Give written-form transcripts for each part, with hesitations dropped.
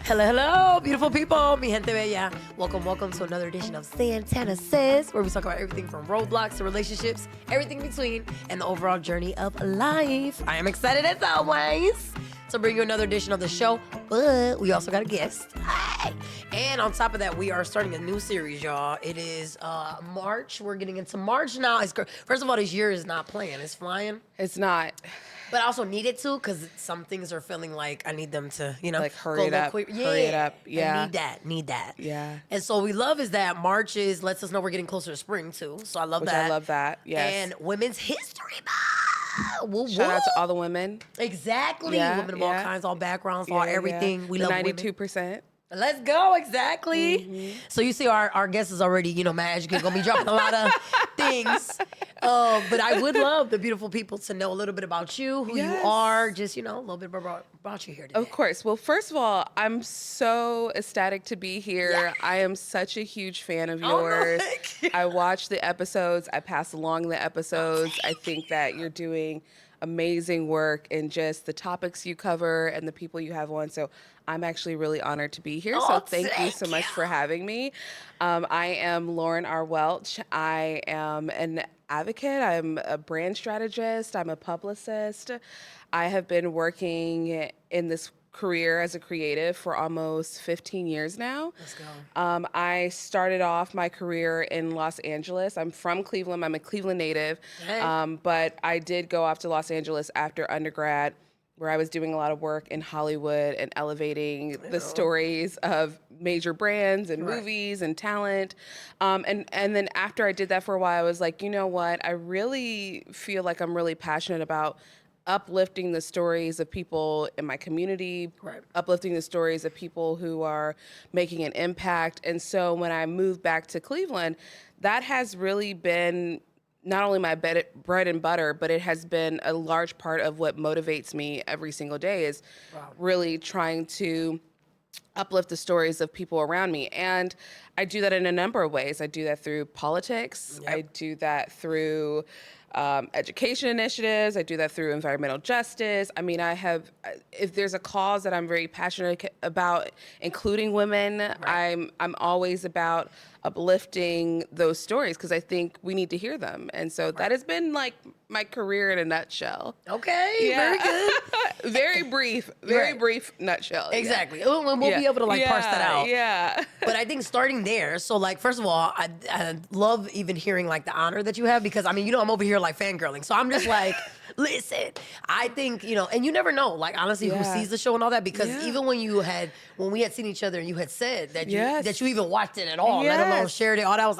Hello, hello, beautiful people, mi gente bella. Welcome to another edition of Santana Says, where we talk about everything from roadblocks to relationships, everything in between, and the overall journey of life. I am excited as always to bring you another edition of the show, but we also got a guest. Hey! And on top of that, we are starting a new series, y'all. It is March. We're getting into March now. First of all, this year is not playing. It's flying. It's not. But I also need it to, because some things are feeling like I need them to, like hurry it up. Yeah. Hurry it up. Yeah. I need that. Yeah. And so we love is that March lets us know we're getting closer to spring too. So I love Which that. I love that. Yes. And Women's History Month. Shout out to all the women. Exactly. Yeah, Women of all kinds, all backgrounds, all everything. Yeah. We the love 92%. women. Let's go, exactly. Mm-hmm. So you see our guest is already, mad educated, gonna be dropping a lot of things. But I would love the beautiful people to know a little bit about you, who you are, just, a little bit about you here today. Of course. Well, first of all, I'm so ecstatic to be here. Yeah. I am such a huge fan of yours. I watch the episodes. I pass along the episodes. I think that you're doing amazing work in just the topics you cover and the people you have on. So I'm actually really honored to be here. So thank you so much for having me. I am Lauren R. Welch. I am an advocate. I'm a brand strategist. I'm a publicist. I have been working in this career as a creative for almost 15 years now. Let's go. I started off my career in Los Angeles. I'm from Cleveland. I'm a Cleveland native. Hey. But I did go off to Los Angeles after undergrad, where I was doing a lot of work in Hollywood and elevating the stories of major brands and movies and talent. And then after I did that for a while, I was like, you know what? I really feel like I'm really passionate about uplifting the stories of people in my community, uplifting the stories of people who are making an impact. And so when I moved back to Cleveland, that has really been not only my bread and butter, but it has been a large part of what motivates me every single day is really trying to uplift the stories of people around me. And I do that in a number of ways. I do that through politics. Yep. I do that through education initiatives. I do that through environmental justice. I mean, if there's a cause that I'm very passionate about, including women, I'm always about uplifting those stories because I think we need to hear them. And so that has been like my career in a nutshell. Okay, very good. Very brief nutshell. Exactly. Yeah. We'll be able to parse that out. Yeah. But I think starting there, so first of all, I love even hearing the honor that you have because I'm over here fangirling. So I'm just listen, I think, and you never know, honestly, who sees the show and all that, because even when we had seen each other and you had said that you even watched it at all, let alone shared it, all that, I was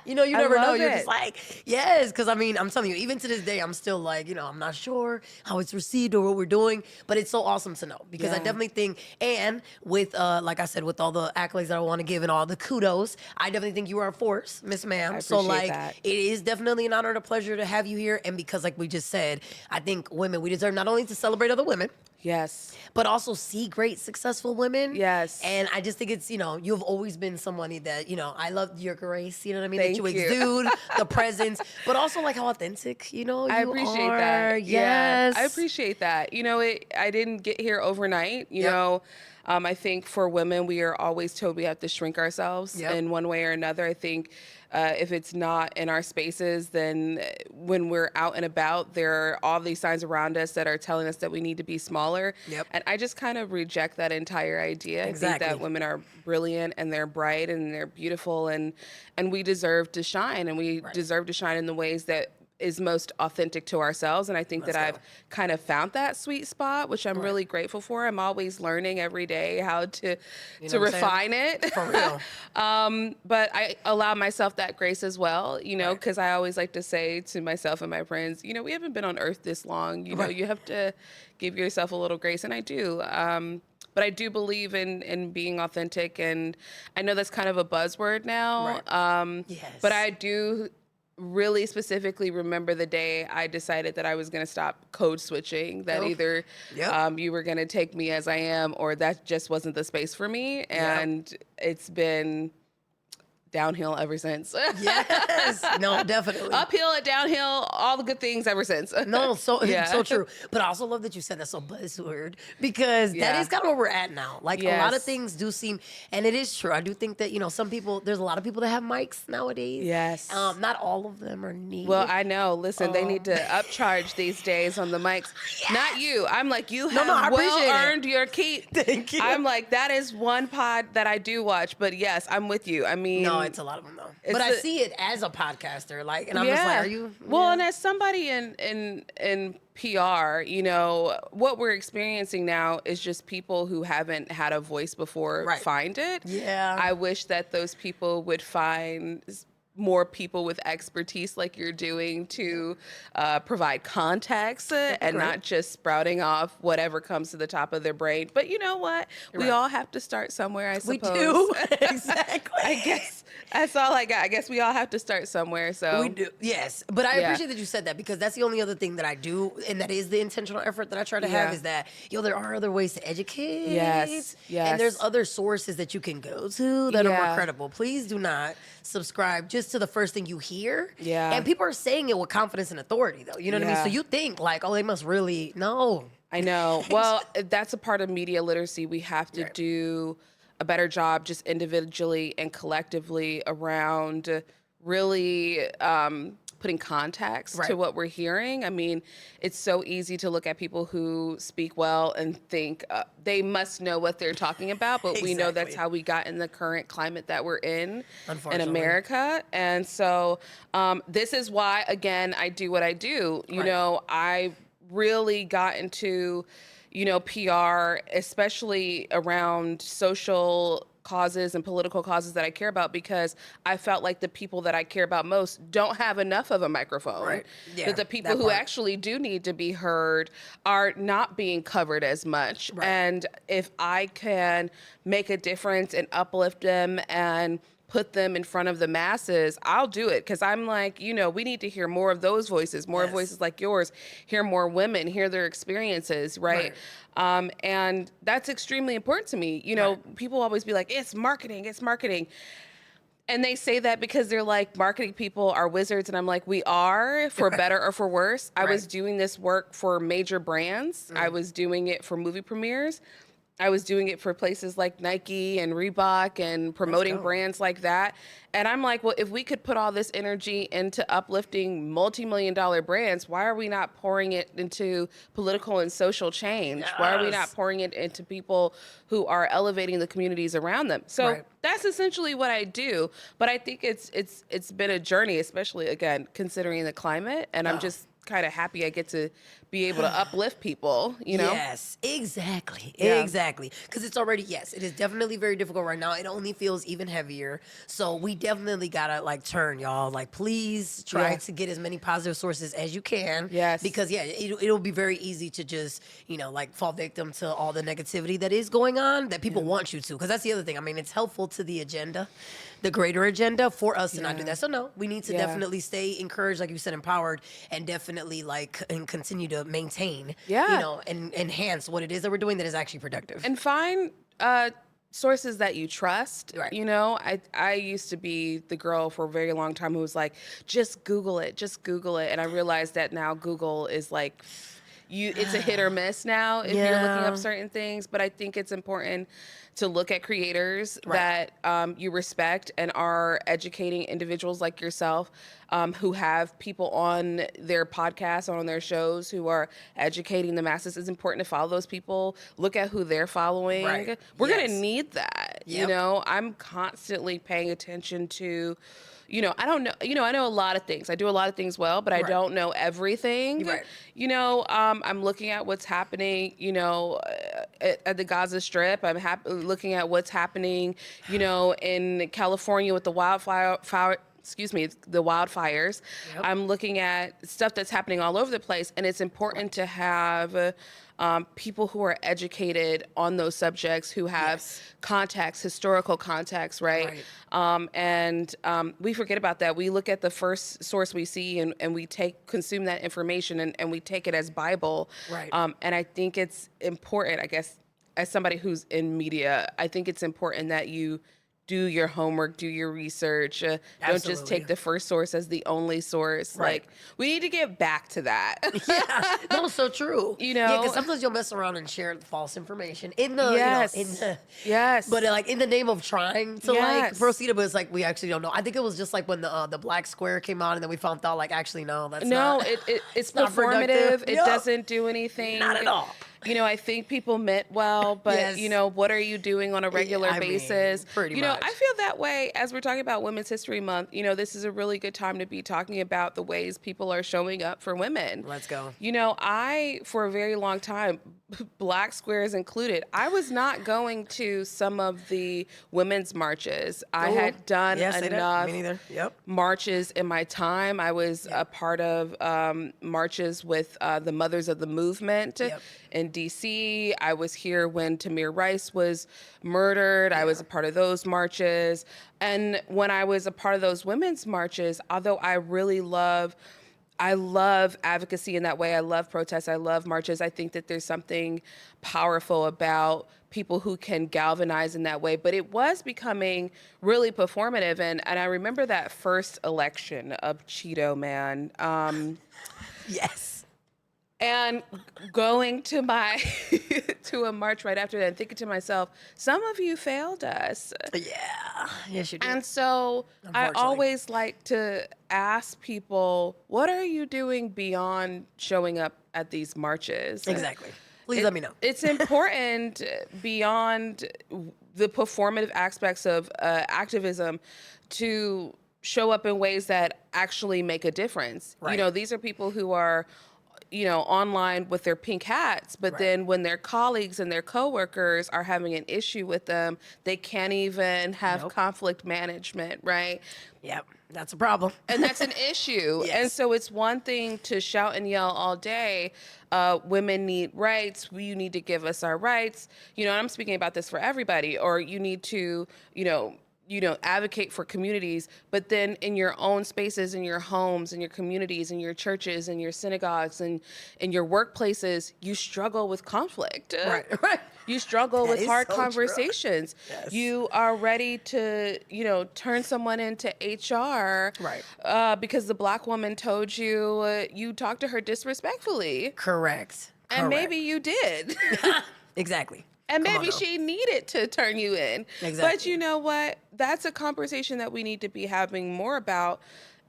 you never know. You're just yes, because I'm telling you, even to this day, I'm still I'm not sure how it's received or what we're doing, but it's so awesome to know because I definitely think, and with, like I said, with all the accolades that I want to give and all the kudos, I definitely think you are a force, Miss Ma'am. So that. It is definitely an honor and a pleasure to have you here. And because we just said, I think women, we deserve not only to celebrate other women, yes, but also see great, successful women. Yes. And I just think it's, you've always been somebody that, I love your grace, you know what I mean? Thank that you exude, the presence, but also how authentic, you I appreciate are. that. Yes. Yeah, I appreciate that. I didn't get here overnight, you know. I think for women, we are always told we have to shrink ourselves in one way or another. I think if it's not in our spaces, then when we're out and about, there are all these signs around us that are telling us that we need to be smaller. Yep. And I just kind of reject that entire idea. Exactly. I think that women are brilliant and they're bright and they're beautiful and we deserve to shine, and we deserve to shine in the ways that is most authentic to ourselves. And I think that I've kind of found that sweet spot, which I'm really grateful for. I'm always learning every day how to refine it. For real. But I allow myself that grace as well, because I always like to say to myself and my friends, we haven't been on earth this long. You have to give yourself a little grace. And I do. But I do believe in being authentic. And I know that's kind of a buzzword now. But I do really specifically remember the day I decided that I was going to stop code switching, that either you were going to take me as I am, or that just wasn't the space for me. And it's been downhill ever since. Yes. No, definitely. Uphill and downhill, all the good things ever since. No, so true. But I also love that you said that so buzzword because that is kind of where we're at now. Like a lot of things do seem, and it is true. I do think that, some people, there's a lot of people that have mics nowadays. Yes. Not all of them are needed. Well, I know. Listen, they need to upcharge these days on the mics. Yes. Not you. I'm like, you have well earned your keep. Thank you. I'm like, that is one pod that I do watch. But yes, I'm with you. I mean, no, it's a lot of them though. But I see it as a podcaster, like, and I'm just like, are you? Well, and as somebody in PR, what we're experiencing now is just people who haven't had a voice before find it. Yeah. I wish that those people would find more people with expertise like you're doing to provide context and not just sprouting off whatever comes to the top of their brain. But you know what? We all have to start somewhere, I suppose. We do. Exactly. I guess that's all I got. I guess we all have to start somewhere. So we do. Yes. But I appreciate that you said that because that's the only other thing that I do, and that is the intentional effort that I try to have is that, there are other ways to educate. Yes. And there's other sources that you can go to that are more credible. Please do not subscribe just to the first thing you hear. Yeah. And people are saying it with confidence and authority, though. You know what I mean? So you think like, oh, they must really know. I know. Well, that's a part of media literacy. We have to do a better job just individually and collectively around really putting context to what we're hearing. I mean, it's so easy to look at people who speak well and think they must know what they're talking about, but we know that's how we got in the current climate that we're in America. And so this is why, again, I do what I do. You know, I really got into, PR, especially around social causes and political causes that I care about, because I felt like the people that I care about most don't have enough of a microphone. That the people who actually do need to be heard are not being covered as much. And if I can make a difference and uplift them and put them in front of the masses, I'll do it. Because I'm like, we need to hear more of those voices, more voices like yours, hear more women, hear their experiences, right? And that's extremely important to me. People always be like, it's marketing. And they say that because they're like, marketing people are wizards. And I'm like, we are, for better or for worse. I was doing this work for major brands. I was doing it for movie premieres. I was doing it for places like Nike and Reebok and promoting brands like that. And I'm like, well, if we could put all this energy into uplifting multi-million-dollar brands, why are we not pouring it into political and social change? Why are we not pouring it into people who are elevating the communities around them? So that's essentially what I do. But I think it's been a journey, especially, again, considering the climate. And I'm just kind of happy I get to be able to uplift people, Yes, exactly. Exactly. Because it's already, it is definitely very difficult right now. It only feels even heavier. So we definitely gotta turn, y'all. Please try to get as many positive sources as you can. Yes. Because it'll be very easy to just, fall victim to all the negativity that is going on that people want you to. Because that's the other thing. I mean, it's helpful to the agenda, the greater agenda, for us to not do that. So no, we need to definitely stay encouraged, like you said, empowered, and definitely and continue to maintain, and enhance what it is that we're doing that is actually productive. And find sources that you trust. I used to be the girl for a very long time who was like, just Google it. And I realized that now Google is like, it's a hit or miss now if you're looking up certain things. But I think it's important to look at creators that you respect and are educating individuals like yourself who have people on their podcasts or on their shows who are educating the masses. It's important to follow those people, look at who they're following. We're going to need that. I'm constantly paying attention to, I don't know, I know a lot of things. I do a lot of things well, but I don't know everything. I'm looking at what's happening, at the Gaza Strip. I'm looking at what's happening, in California with the wildfires. I'm looking at stuff that's happening all over the place, and it's important to have people who are educated on those subjects, who have context, historical context, right? And we forget about that. We look at the first source we see, and we consume that information, and we take it as Bible. And I think it's important, I guess, as somebody who's in media, I think it's important that you do your homework, do your research. Don't just take the first source as the only source. Right. Like, we need to get back to that. Yeah, no, so true. You know? Yeah, because sometimes you'll mess around and share false information in the, Yes. in the, Yes. but like in the name of trying to like Yes. proceed it, but it's like we actually don't know. I think it was just like when the black square came out, and then we found out like actually no, that's not. It's not performative. productive. It Yup. doesn't do anything. Not at all. You know, I think people meant well, but Yes. you know, what are you doing on a regular basis? Pretty you know, much. I feel that way as we're talking about Women's History Month. You know, this is a really good time to be talking about the ways people are showing up for women. Let's go. You know, for a very long time, black squares included, I was not going to some of the women's marches. I had done enough Me neither. Yep. marches in my time. I was a part of marches with the Mothers of the Movement in D.C. I was here when Tamir Rice was murdered. I was a part of those marches. And when I was a part of those women's marches, although I love advocacy in that way. I love protests. I love marches. I think that there's something powerful about people who can galvanize in that way. But it was becoming really performative. And I remember that first election of Cheeto Man. Yes. And going to to a march right after that and thinking to myself, some of you failed us. Yeah. Yes, you did. And so I always like to ask people, what are you doing beyond showing up at these marches? Exactly. Please let me know. It's important beyond the performative aspects of activism to show up in ways that actually make a difference. Right. You know, these are people who are online with their pink hats, but then when their colleagues and their coworkers are having an issue with them, they can't even have conflict management, right? Yep, that's a problem. And that's an issue. Yes. And so it's one thing to shout and yell all day, women need rights, you need to give us our rights. You know, and I'm speaking about this for everybody, or you need to, advocate for communities, but then in your own spaces, in your homes, in your communities, in your churches, in your synagogues, and in your workplaces, you struggle with conflict. Right. You struggle with hard conversations. Yes. You are ready to, turn someone into HR, because the black woman told you you talked to her disrespectfully. Correct. And maybe you did. Exactly. And maybe she needed to turn you in. Exactly. But you know what? That's a conversation that we need to be having more about,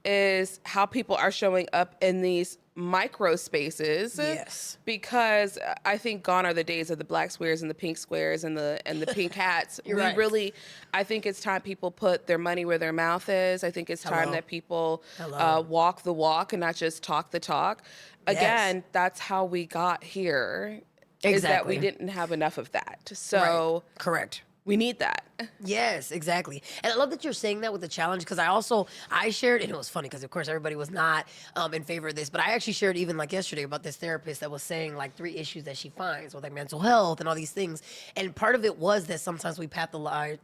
is how people are showing up in these micro spaces. Yes. Because I think gone are the days of the black squares and the pink squares and the pink hats. I think it's time people put their money where their mouth is. I think it's time that people walk the walk and not just talk the talk. Again, that's how we got here. Exactly. Is that we didn't have enough of that. So correct. We need that. Yes, exactly. And I love that you're saying that with the challenge, because I shared, and it was funny because of course everybody was not in favor of this, but I actually shared even like yesterday about this therapist that was saying like 3 issues that she finds with like mental health and all these things. And part of it was that sometimes we pathologize,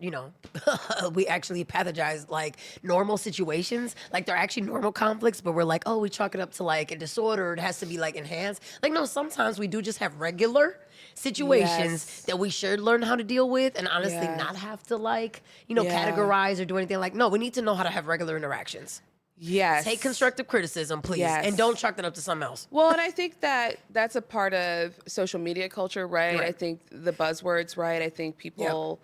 we actually pathologize like normal situations. Like they're actually normal conflicts, but we're like, oh, we chalk it up to like a disorder. It has to be like enhanced. Like, no, sometimes we do just have regular situations that we should learn how to deal with, and honestly not have to like, categorize or do anything. Like, no, we need to know how to have regular interactions. Yes. Take constructive criticism, please, and don't chalk that up to something else. Well, and I think that's a part of social media culture, right? I think the buzzwords, right? I think people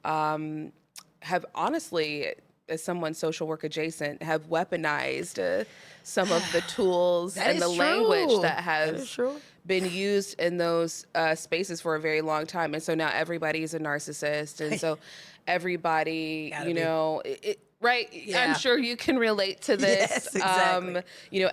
have honestly, as someone social work adjacent, have weaponized some of the tools and the language that has been used in those spaces for a very long time. And so now everybody's a narcissist. And so everybody, right? Yeah. I'm sure you can relate to this. Yes, exactly.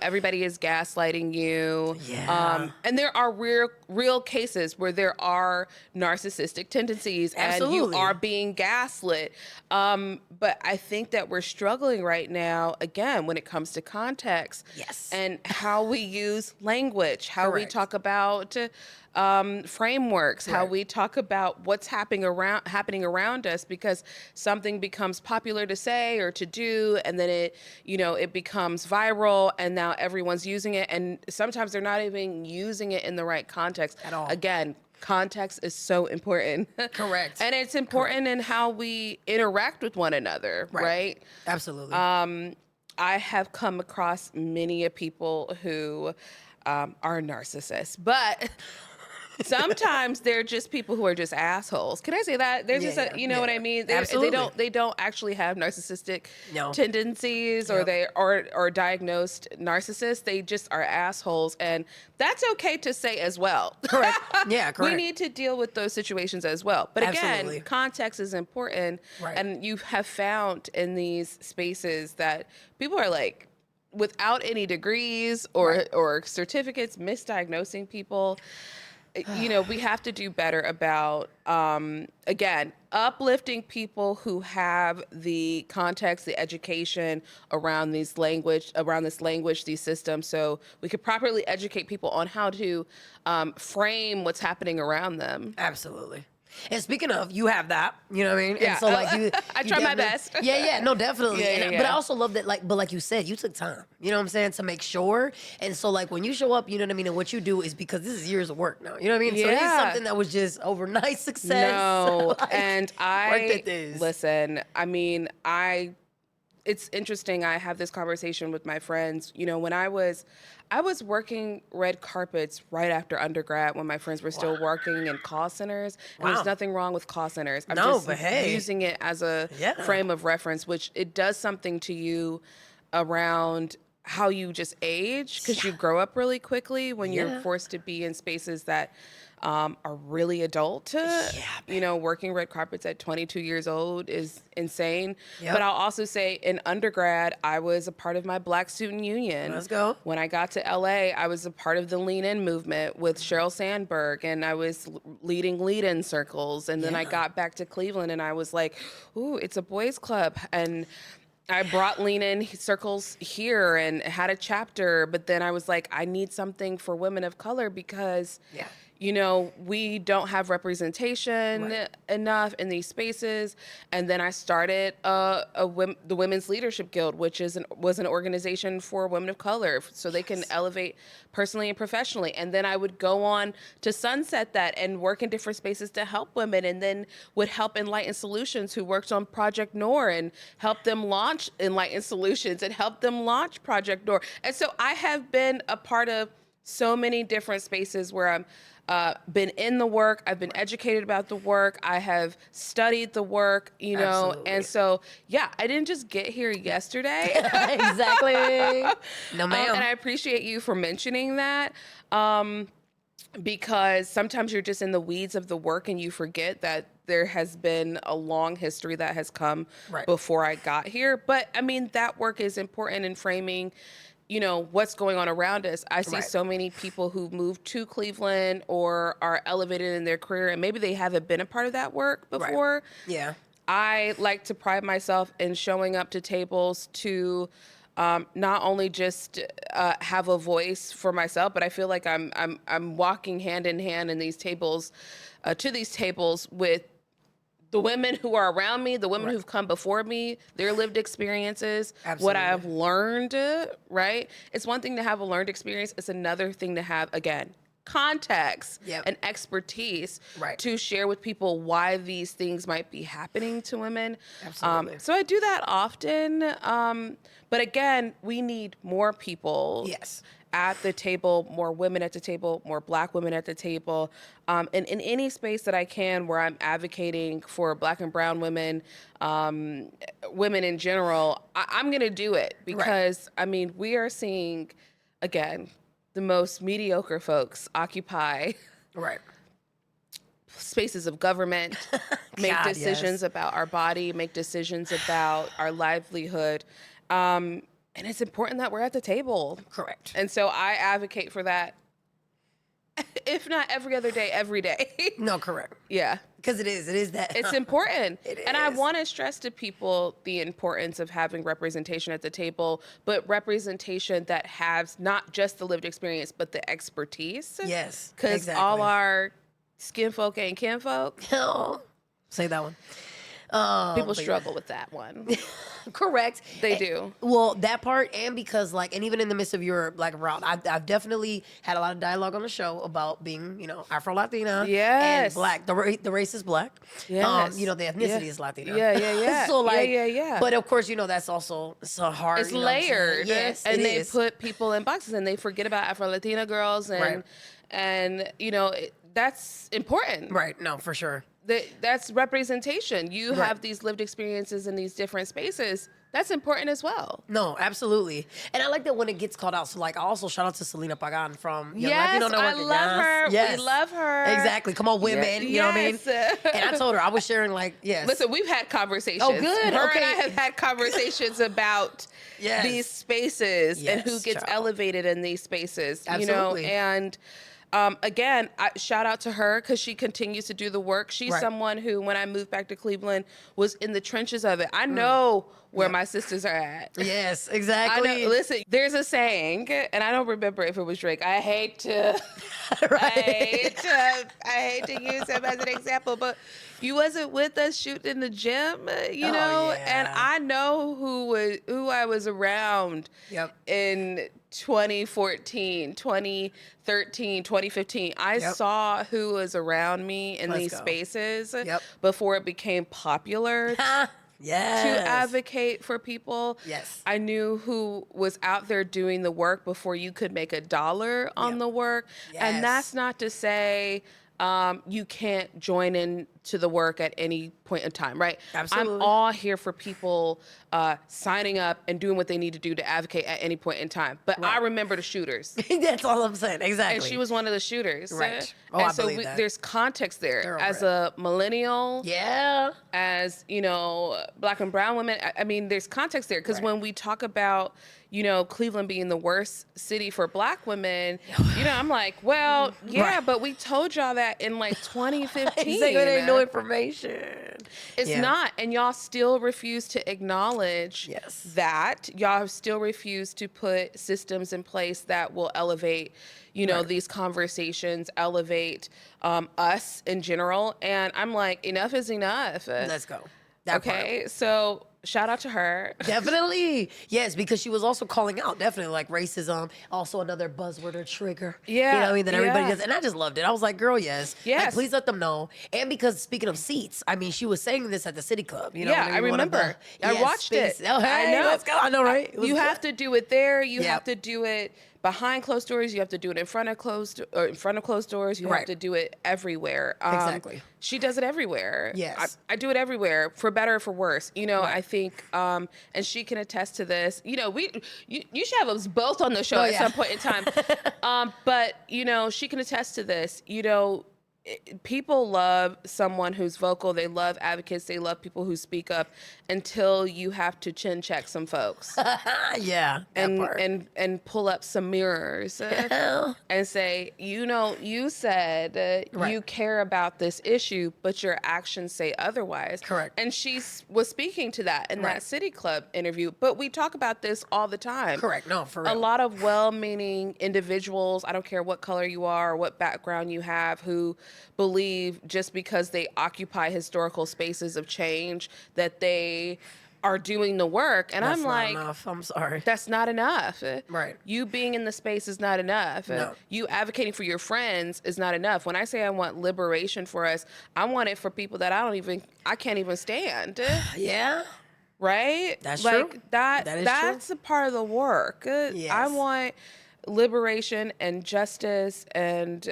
Everybody is gaslighting you. Yeah. And there are real cases where there are narcissistic tendencies and you are being gaslit. But I think that we're struggling right now, again, when it comes to context and how we use language, how we talk about frameworks, how we talk about what's happening around us, because something becomes popular to say or to do, and then it becomes viral, and now everyone's using it, and sometimes they're not even using it in the right context at all. Again, context is so important. Correct. And it's important in how we interact with one another, right? Absolutely. I have come across many people who are narcissists, but sometimes they're just people who are just assholes. Can I say that? There's you know what I mean? They don't actually have narcissistic tendencies or they are diagnosed narcissists. They just are assholes, and that's okay to say as well. Correct. Yeah, correct. We need to deal with those situations as well. But again, context is important, and you have found in these spaces that people are like, without any degrees or certificates, misdiagnosing people. You know, we have to do better about, again, uplifting people who have the context, the education around this language, these systems, so we could properly educate people on how to frame what's happening around them. Absolutely. And speaking of, you have that, you know what I mean? Yeah. And so like you I try my best. Yeah, no, definitely. Yeah. But I also love that, like you said, you took time, you know what I'm saying, to make sure. And so like when you show up, you know what I mean, and what you do is because this is years of work now, you know what I mean? So it is something that was just overnight success. No, like, and listen, I mean, it's interesting. I have this conversation with my friends. You know, when I was working red carpets right after undergrad when my friends were still working in call centers. And there's nothing wrong with call centers. I'm just using it as a frame of reference, which it does something to you around how you just age, because you grow up really quickly when you're forced to be in spaces that are really adult. You know, working red carpets at 22 years old is insane. But I'll also say in undergrad, I was a part of my Black Student Union. Let's go. When I got to LA, I was a part of the Lean In movement with Sheryl Sandberg, and I was leading Lead In circles. And then I got back to Cleveland and I was like, ooh, it's a boys club. And I brought Lean In circles here and had a chapter, but then I was like, I need something for women of color because you know, we don't have representation enough in these spaces. And then I started the Women's Leadership Guild, which was an organization for women of color, so they can elevate personally and professionally. And then I would go on to sunset that and work in different spaces to help women, and then would help Enlighten Solutions, who worked on Project Noor, and help them launch Enlighten Solutions and help them launch Project Noor. And so I have been a part of so many different spaces where I'm been in the work, I've been educated about the work, I have studied the work, you know, and so, I didn't just get here yesterday. Exactly. No, ma'am. And I appreciate you for mentioning that, because sometimes you're just in the weeds of the work and you forget that there has been a long history that has come before I got here. But I mean, that work is important in framing, you know, what's going on around us. I see so many people who moved to Cleveland or are elevated in their career, and maybe they haven't been a part of that work before. Yeah. I like to pride myself in showing up to tables to not only just have a voice for myself, but I feel like I'm walking hand in hand in these tables, to these tables with the women who are around me, the women who've come before me, their lived experiences, what I've learned, right? It's one thing to have a learned experience. It's another thing to have, again, context and expertise to share with people why these things might be happening to women. Absolutely. So I do that often. But again, we need more people at the table, more women at the table, more Black women at the table, and in any space that I can where I'm advocating for Black and brown women, women in general, I'm going to do it because, I mean, we are seeing, again, the most mediocre folks occupy spaces of government, make decisions about our body, make decisions about our livelihood. And it's important that we're at the table. Correct. And so I advocate for that, if not every other day, every day. No, correct. Yeah. Because it is that. It's important. It is. And I want to stress to people the importance of having representation at the table, but representation that has not just the lived experience, but the expertise. Yes. Because all our skin folk ain't kin folk. Oh, say that one. People But struggle with that one. correct. They do. Well, that part, and because like, and even in the midst of your like route, I've definitely had a lot of dialogue on the show about being, Afro Latina, and Yes. Black. The race is Black. Yes. The ethnicity is Latina. Yeah. So like, yeah. But of course, that's also so hard. It's layered. Yes, and it they is. put people in boxes, and they forget about Afro-Latina girls, and that's important. Right. No, for sure. That's representation. You have these lived experiences in these different spaces. That's important as well. No, absolutely. And I like that when it gets called out. So, like, I also shout out to Selena Pagan from Young Yes, Latino Network. I love her. Yes. We love her. Exactly. Come on, women. You know what I mean? And I told her, I was sharing, like, yes. Listen, we've had conversations. Oh, good. Her Okay. and I have had conversations about these spaces and who gets elevated in these spaces. Absolutely. And again, shout out to her because she continues to do the work. She's someone who, when I moved back to Cleveland, was in the trenches of it. I know where my sisters are at. Yes, exactly. I know, listen, there's a saying, and I don't remember if it was Drake. I hate to use him as an example, but you wasn't with us shooting in the gym, and I know who I was around in 2014, 2013, 2015. I saw who was around me in these spaces before it became popular. To advocate for people. Yes. I knew who was out there doing the work before you could make a dollar on the work. Yes. And that's not to say you can't join in to the work at any point in time, right? Absolutely. I'm all here for people signing up and doing what they need to do to advocate at any point in time. But I remember the shooters. That's all I'm saying. Exactly. And she was one of the shooters. Right. Oh, and I so believe that. there's context there. As a millennial, as, Black and brown women, I mean, there's context there. Because when we talk about, Cleveland being the worst city for Black women, I'm like, well, but we told y'all that in like 2015. Exactly. There ain't no information. It's not. And y'all still refuse to acknowledge that. Y'all still refuse to put systems in place that will elevate, these conversations, elevate us in general. And I'm like, enough is enough. Let's go. So shout out to her. Definitely. Yes, because she was also calling out, definitely, like racism, also another buzzword or trigger. That everybody does. And I just loved it. I was like, girl, yes. Like, please let them know. And because speaking of seats, I mean, she was saying this at the City Club. I remember. I watched it. Oh, hey, I know. Let's go. I know, right? You have to do it there. You have to do it behind closed doors. You have to do it in front of closed doors. You have to do it everywhere. Exactly. She does it everywhere. Yes. I do it everywhere, for better or for worse. I think, and she can attest to this. You should have us both on the show at some point in time. But she can attest to this. People love someone who's vocal. They love advocates. They love people who speak up until you have to chin check some folks. And pull up some mirrors and say, you said you care about this issue, but your actions say otherwise. Correct. And she was speaking to that in that City Club interview. But we talk about this all the time. Correct. No, for real. A lot of well-meaning individuals, I don't care what color you are or what background you have, who believe just because they occupy historical spaces of change that they are doing the work. And That's I'm not like, enough. I'm sorry. that's not enough. Right. You being in the space is not enough. No. You advocating for your friends is not enough. When I say I want liberation for us, I want it for people that I can't even stand. Yeah. Right? That's like true. That's a part of the work. Yes. I want liberation and justice and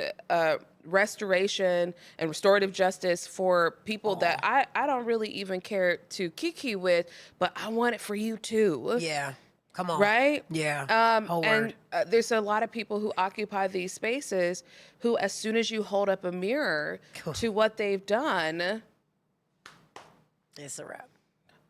restoration and restorative justice for people that I don't really even care to kiki with, but I want it for you too. Yeah. Come on. Right? Yeah. And there's a lot of people who occupy these spaces who, as soon as you hold up a mirror to what they've done, It's a wrap.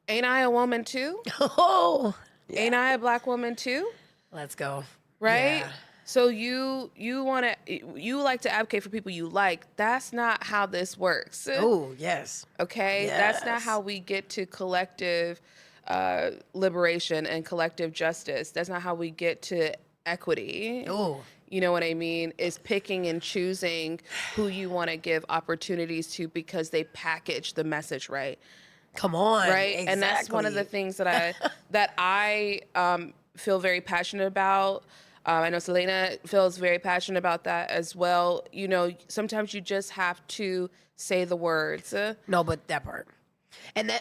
ain't I a woman too? Oh. Yeah. Ain't I a Black woman too? Let's go. Right? Yeah. So you like to advocate for people you like. That's not how this works. Oh, yes. Okay? Yes. That's not how we get to collective liberation and collective justice. That's not how we get to equity. Oh. You know what I mean? Is picking and choosing who you want to give opportunities to because they package the message right. Come on. Right. Exactly. And that's one of the things that I feel very passionate about. I know Selena feels very passionate about that as well. You know, sometimes you just have to say the words. No, but that part.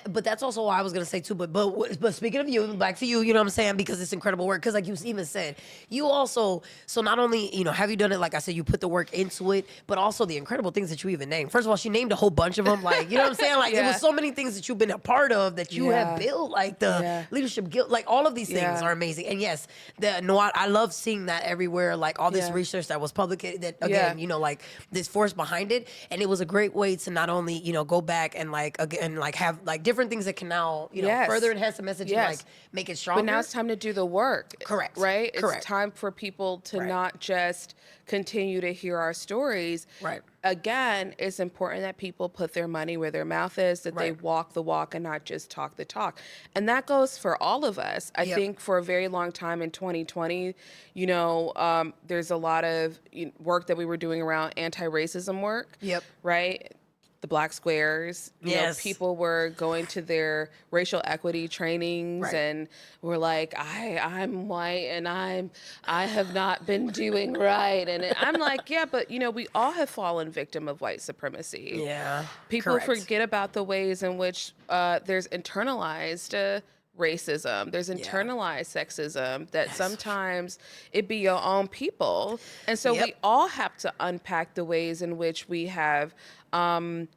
But that's also what I was gonna say too. But speaking of you, back to you, you know what I'm saying? Because it's incredible work. Because like you even said, you also, so not only, have you done it, like I said, you put the work into it, but also the incredible things that you even named. First of all, she named a whole bunch of them. Like, you know what I'm saying? Like it was so many things that you've been a part of that you have built, like the leadership guild, like all of these things are amazing. And yes, I love seeing that everywhere, like all this research that was published, that again, like this force behind it. And it was a great way to not only, go back and like, again, like have like different things that can now, further enhance the message and like make it stronger. But now it's time to do the work. Correct. Right? Correct. It's time for people to not just continue to hear our stories. Right. Again, it's important that people put their money where their mouth is, that they walk the walk and not just talk the talk. And that goes for all of us. I think for a very long time in 2020, there's a lot of work that we were doing around anti-racism work. Yep. Right? The Black Squares, people were going to their racial equity trainings and were like, I'm white and I have not been doing right. And I'm like, yeah, but we all have fallen victim of white supremacy. Yeah. People forget about the ways in which there's internalized racism, there's internalized sexism, that sometimes it be your own people. And so we all have to unpack the ways in which we have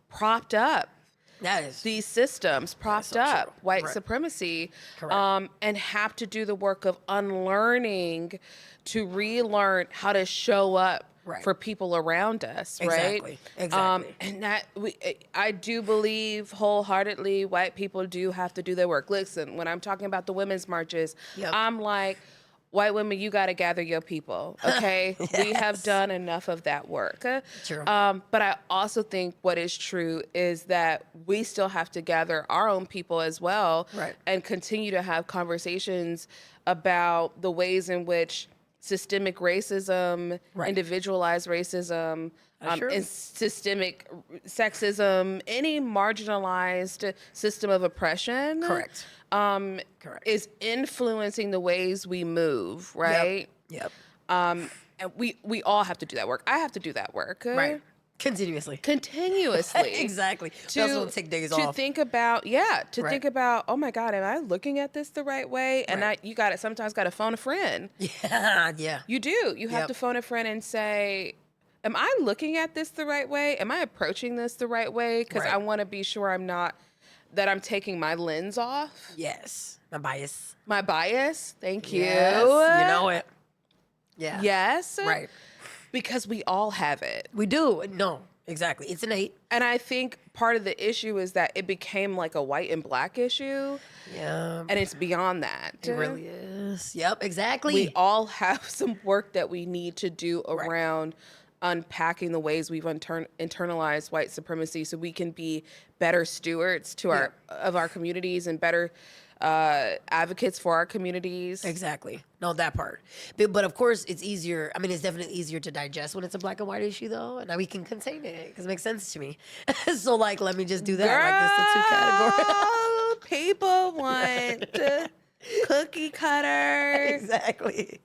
propped up these systems, propped up white supremacy, and have to do the work of unlearning to relearn how to show up for people around us, right? Exactly. And that I do believe wholeheartedly white people do have to do their work. Listen, when I'm talking about the women's marches, I'm like, white women, you got to gather your people, okay? We have done enough of that work. True. But I also think what is true is that we still have to gather our own people as well and continue to have conversations about the ways in which systemic racism, individualized racism, and systemic sexism, any marginalized system of oppression is influencing the ways we move, right? Yep. And we all have to do that work. I have to do that work. Right. Continuously. Exactly. We also don't take days off. To think about, think about, oh my God, am I looking at this the right way? And you sometimes got to phone a friend. Yeah. You do. You have to phone a friend and say, am I looking at this the right way? Am I approaching this the right way? Because I want to be sure that I'm taking my lens off. Yes. My bias. My bias. Thank you. Yes. You know it. Yeah. Yes. Right. Because we all have it. We do. No, exactly. It's innate. And I think part of the issue is that it became like a white and black issue. Yeah. And it's beyond that. It really is. Yep, exactly. We all have some work that we need to do around unpacking the ways we've internalized white supremacy so we can be better stewards of our communities and better advocates for our communities. Exactly. No, that part. But of course, it's easier. I mean, it's definitely easier to digest when it's a black and white issue, though. And now we can contain it because it makes sense to me. So, like, let me just do that. Girl, like, this the two categories. People want cookie cutter. Exactly.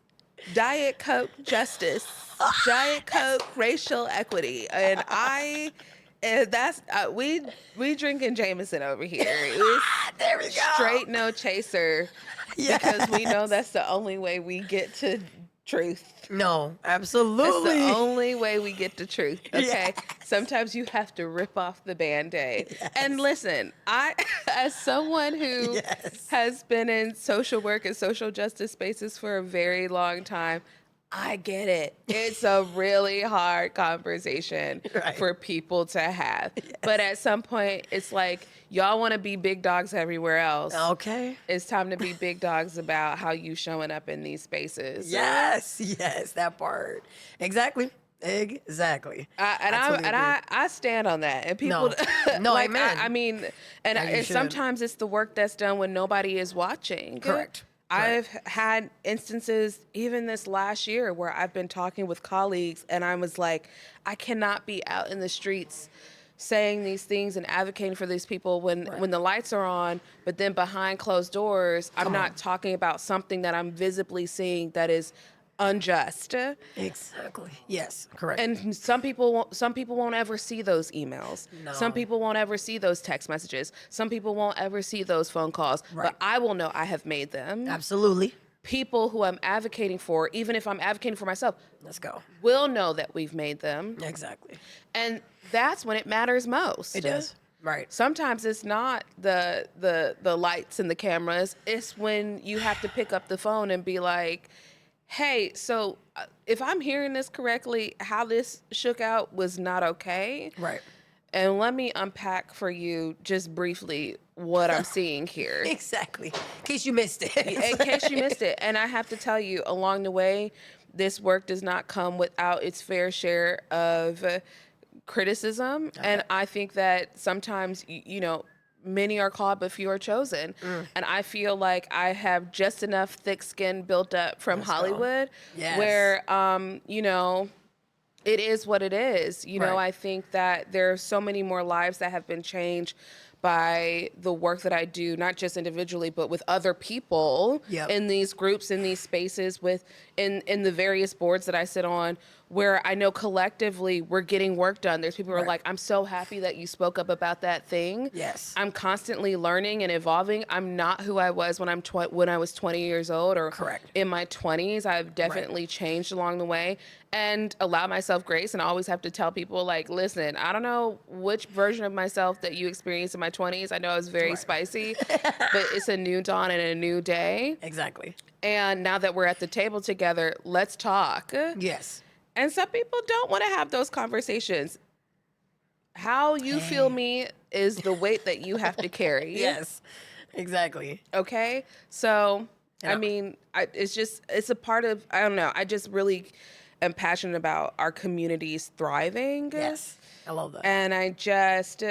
Diet Coke justice. Diet Coke racial equity. And that's we drinking Jameson over here. There we go. Straight no chaser. Yes. Because we know that's the only way we get to truth. No, absolutely. That's the only way we get to truth. Okay. Yeah. Sometimes you have to rip off the Band-Aid. Yes. And listen, I, as someone who has been in social work and social justice spaces for a very long time, I get it. It's a really hard conversation for people to have. Yes. But at some point, it's like, y'all want to be big dogs everywhere else. Okay. It's time to be big dogs about how you showing up in these spaces. Yes, that part. Exactly. I stand on that. And people, no, like, amen. I mean, and sometimes it's the work that's done when nobody is watching. Correct. I've had instances even this last year where I've been talking with colleagues and I was like, I cannot be out in the streets saying these things and advocating for these people when the lights are on, but then behind closed doors, I'm not talking about something that I'm visibly seeing that is unjust. Exactly. Yes. Correct. And some people won't ever see those emails. No. Some people won't ever see those text messages. Some people won't ever see those phone calls. Right. But I will know I have made them. Absolutely. People who I'm advocating for, even if I'm advocating for myself, Let's go. will know that we've made them. Exactly. And that's when it matters most. It does. Right. Sometimes it's not the lights and the cameras. It's when you have to pick up the phone and be like, hey, so if I'm hearing this correctly, how this shook out was not okay. Right. And let me unpack for you just briefly what I'm seeing here. Exactly. In case you missed it. In case you missed it. And I have to tell you, along the way, this work does not come without its fair share of criticism. Okay. And I think that sometimes, many are called, but few are chosen. And I feel like I have just enough thick skin built up from Hollywood where, it is what it is. I think that there are so many more lives that have been changed by the work that I do, not just individually, but with other people in these groups, in these spaces, in the various boards that I sit on, where I know collectively we're getting work done. There's people who are like, I'm so happy that you spoke up about that thing. Yes. I'm constantly learning and evolving. I'm not who I was when I was 20 years old or in my 20s. I've definitely changed along the way and allow myself grace. And I always have to tell people, like, listen, I don't know which version of myself that you experienced in my 20s. I know I was very spicy, but it's a new dawn and a new day. Exactly. And now that we're at the table together, let's talk. Yes. And some people don't want to have those conversations. How you feel me is the weight that you have to carry. Yes, exactly. Okay? So, I mean, it's a part of, I don't know, I just really am passionate about our communities thriving. Yes, I love that. And I just,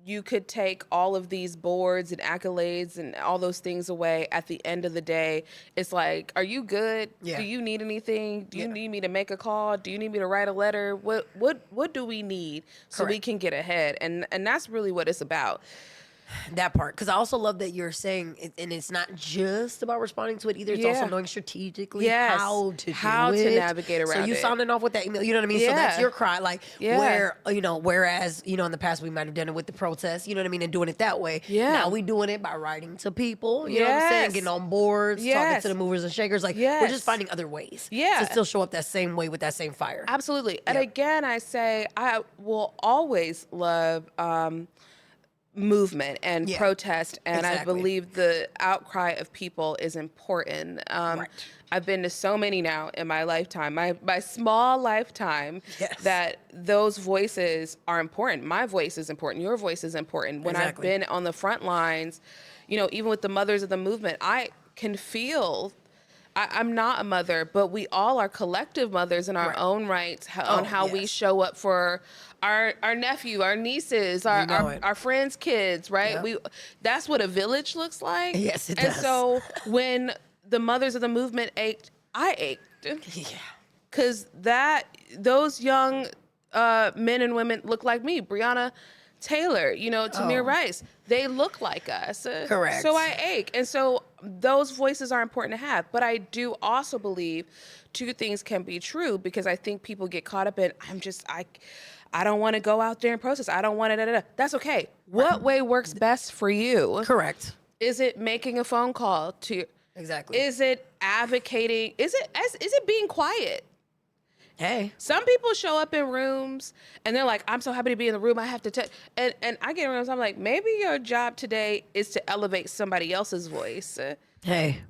you could take all of these boards and accolades and all those things away. At the end of the day, it's like, are you good? Yeah. Do you need anything? Do you need me to make a call? Do you need me to write a letter? What do we need so we can get ahead? And that's really what it's about. That part, because I also love that you're saying, and it's not just about responding to it either. It's also knowing strategically how to navigate around it. So you sounding off with that email, you know what I mean? So that's your cry, like where whereas in the past we might have done it with the protests, you know what I mean, and doing it that way. Yeah. Now we doing it by writing to people, you know what I'm saying, getting on boards, talking to the movers and shakers. Like we're just finding other ways to still show up that same way with that same fire. Absolutely. And again, I say I will always love movement and protest, and I believe the outcry of people is important. I've been to so many now in my lifetime, my small lifetime, that those voices are important. My voice is important. Your voice is important. When I've been on the front lines, even with the mothers of the movement, I can feel I'm not a mother, but we all are collective mothers in our own rights on how we show up for our nephew, our nieces, our friends' kids, right? Yep. That's what a village looks like. Yes, it does. And so when the mothers of the movement ached, I ached. Yeah. Because those young men and women look like me. Breonna Taylor, Tamir Rice, they look like us. Correct. So I ache. And so those voices are important to have. But I do also believe two things can be true, because I think people get caught up in, I don't want to go out there and protest. I don't want to, That's okay. What way works best for you? Correct. Is it making a phone call to? Exactly. Is it advocating? Is it being quiet? Hey. Some people show up in rooms and they're like, I'm so happy to be in the room. I have to and I get in rooms, I'm like, maybe your job today is to elevate somebody else's voice. Hey.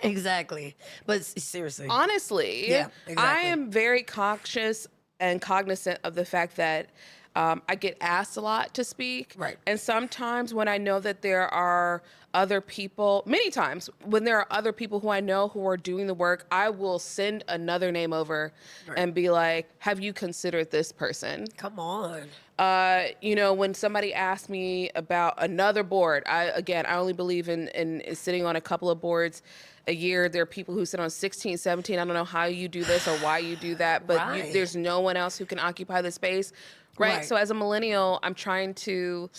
Exactly. But seriously. Honestly, I am very conscious and cognizant of the fact that I get asked a lot to speak. Right. And sometimes when I know that there are other people, many times when there are other people who I know who are doing the work, I will send another name over and be like, have you considered this person? Come on. When somebody asks me about another board, I only believe in sitting on a couple of boards a year. There are people who sit on 16, 17. I don't know how you do this or why you do that, but there's no one else who can occupy the space. Right. So as a millennial, I'm trying to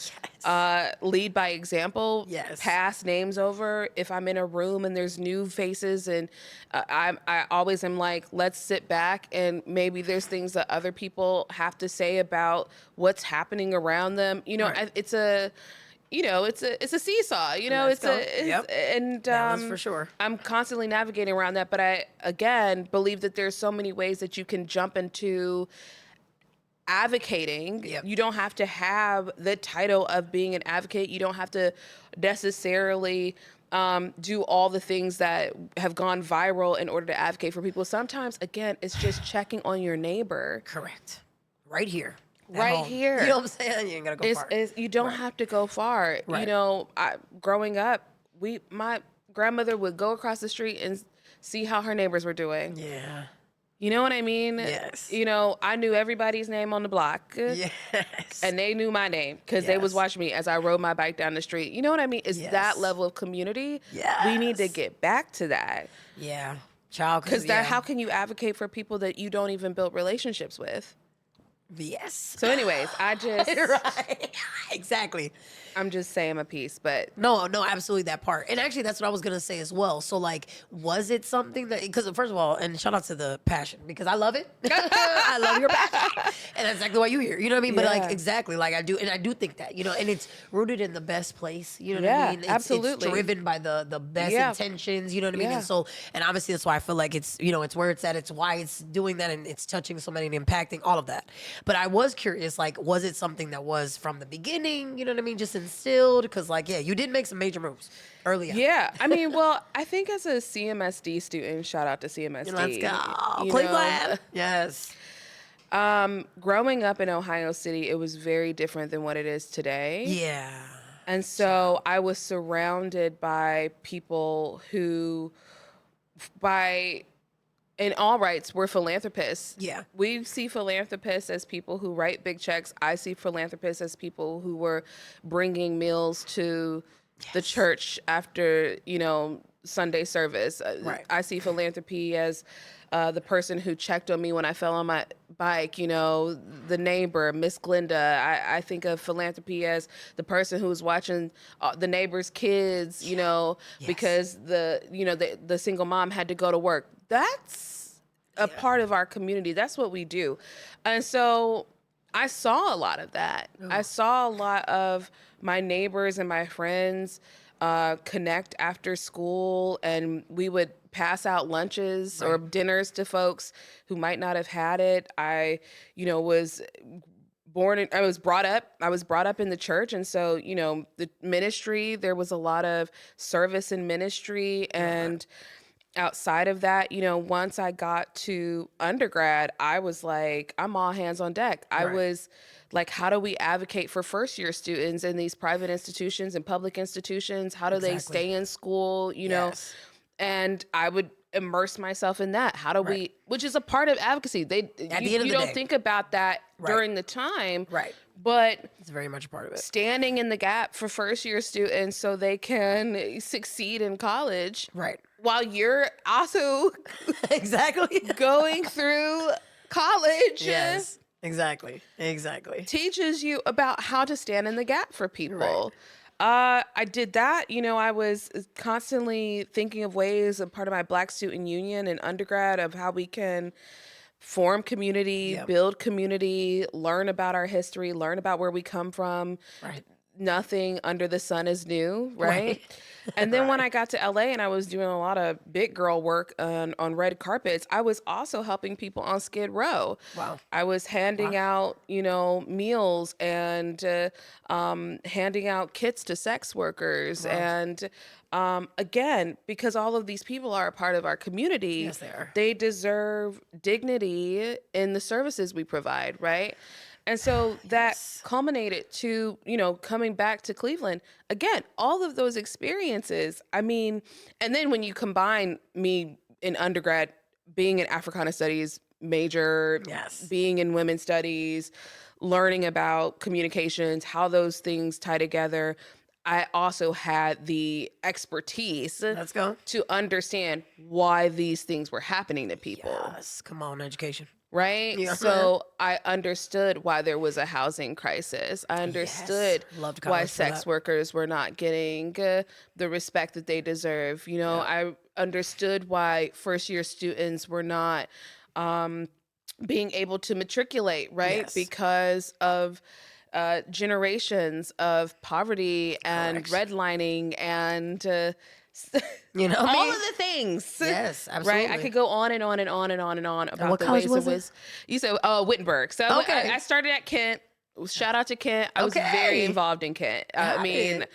lead by example, pass names over. If I'm in a room and there's new faces, and I always am like, let's sit back, and maybe there's things that other people have to say about what's happening around them. You know, it's a seesaw, and that's for sure. I'm constantly navigating around that. But I, again, believe that there's so many ways that you can jump into advocating. You don't have to have the title of being an advocate. You don't have to necessarily do all the things that have gone viral in order to advocate for people. Sometimes, again, it's just checking on your neighbor. Correct. Right here. Right here. You know what I'm saying? You ain't gotta go far. You don't have to go far. You know, growing up, my grandmother would go across the street and see how her neighbors were doing. Yeah. You know what I mean? Yes. You know, I knew everybody's name on the block. Yes. And they knew my name because they was watching me as I rode my bike down the street. You know what I mean? It's that level of community. Yes. We need to get back to that. Yeah. Because how can you advocate for people that you don't even build relationships with? Yes. So anyways, I just... Right. Exactly. I'm just saying my piece, but... No, absolutely that part. And actually, that's what I was going to say as well. So, like, was it something that... Because, first of all, and shout out to the passion, because I love it. I love your passion. And that's exactly why you're here. You know what I mean? But, like, exactly. Like, I do. And I do think that, you know, and it's rooted in the best place. You know what I mean? Absolutely. It's driven by the best intentions. You know what I mean? And so, and obviously, that's why I feel like it's, you know, it's where it's at. It's why it's doing that. And it's touching so many and impacting all of that. But I was curious, like, was it something that was from the beginning? You know what I mean? Just instilled? Because, like, you did make some major moves early on. Yeah. I mean, well, I think as a CMSD student, shout out to CMSD. Let's go. Cleveland. Yes. Growing up in Ohio City, it was very different than what it is today. Yeah. And so I was surrounded by people who, in all rights, we're philanthropists. Yeah. We see philanthropists as people who write big checks. I see philanthropists as people who were bringing meals to the church after, you know, Sunday service. Right. I see philanthropy as the person who checked on me when I fell on my bike, you know, the neighbor, Miss Glinda. I think of philanthropy as the person who's watching the neighbor's kids, you know, because the single mom had to go to work. That's a part of our community. That's what we do. And so I saw a lot of that. I saw a lot of my neighbors and my friends connect after school, and we would pass out lunches or dinners to folks who might not have had it. I was brought up in the church. And so, you know, the ministry, there was a lot of service in ministry. And outside of that, you know, once I got to undergrad, I was like, I'm all hands on deck. I was like, how do we advocate for first year students in these private institutions and public institutions? How do they stay in school, you know? And I would immerse myself in that. How do we, which is a part of advocacy. You don't think about that during the time. Right. But it's very much a part of it. Standing in the gap for first year students so they can succeed in college. Right. While you're also going through college. Yes. Exactly. Teaches you about how to stand in the gap for people. I did that. You know, I was constantly thinking of ways, and part of my Black Student Union in undergrad, of how we can form community, build community, learn about our history, learn about where we come from. Right. Nothing under the sun is new, right? And then when I got to LA and I was doing a lot of big girl work on red carpets, I was also helping people on Skid Row. Wow. I was handing out, you know, meals and handing out kits to sex workers. And again, because all of these people are a part of our community, they deserve dignity in the services we provide, right? And so that culminated to, you know, coming back to Cleveland. Again, all of those experiences, I mean, and then when you combine me in undergrad, being an Africana Studies major, being in women's studies, learning about communications, how those things tie together, I also had the expertise Let's go. to understand why these things were happening to people. Yes, come on, education. Right? Yeah. So I understood why there was a housing crisis. I understood Loved why college for sex that. workers were not getting the respect that they deserve. You know, I understood why first-year students were not being able to matriculate, right? Yes. Because of generations of poverty and Correct. redlining and You know what I all mean? of the things. Yes, absolutely. Right? I could go on and on and on and on and on about what the college ways was it it? was. You said Wittenberg. So Okay. I started at Kent. Shout out to Kent. I was very Okay. involved in Kent. I Got mean, it.